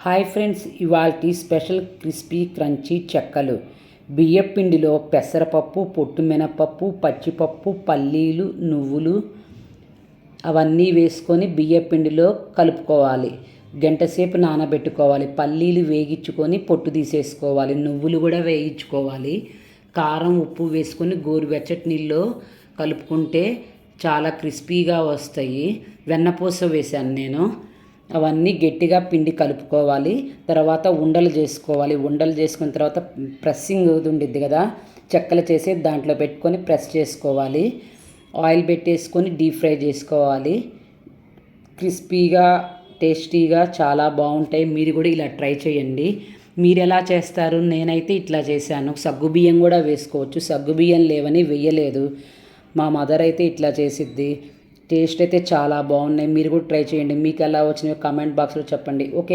Hi friends, ఇవాల్టి special crispy crunchy చెక్కలు. బియ్యపిండిలో పెసరపప్పు, పొట్టు మినపప్పు, పచ్చిపప్పు, పల్లీలు, నువ్వులు అవన్నీ వేసుకొని బియ్యపిండిలో కలుపుకోవాలి. గంటసేపు నానబెట్టుకోవాలి. పల్లీలు వేగించుకొని పొట్టు తీసేసుకోవాలి. నువ్వులు కూడా వేయించుకోవాలి. కారం, ఉప్పు వేసుకొని గోరువెచ్చటి నీళ్ళలో కలుపుకుంటే చాలా క్రిస్పీగా వస్తాయి. వెన్నపూస వేశాను నేను. అవన్నీ గట్టిగా పిండి కలుపుకోవాలి. తర్వాత ఉండలు చేసుకోవాలి. ఉండలు చేసుకున్న తర్వాత ప్రెస్సింగ్ ఉండిద్ది కదా, చెక్కలు చేసి దాంట్లో పెట్టుకొని ప్రెస్ చేసుకోవాలి. ఆయిల్ పెట్టేసుకొని డీప్ ఫ్రై చేసుకోవాలి. క్రిస్పీగా, టేస్టీగా చాలా బాగుంటాయి. మీరు కూడా ఇలా ట్రై చేయండి. మీరు ఎలా చేస్తారు? నేనైతే ఇట్లా చేశాను. సగ్గుబియ్యం కూడా వేసుకోవచ్చు. సగ్గుబియ్యం లేవని వేయలేదు. మా మదర్ అయితే ఇట్లా చేసిద్ది. టేస్ట్ అయితే చాలా బాగున్నాయి. మీరు కూడా ట్రై చేయండి. మీకు ఎలా వచ్చినాయో కామెంట్ బాక్స్లో చెప్పండి. ఓకే.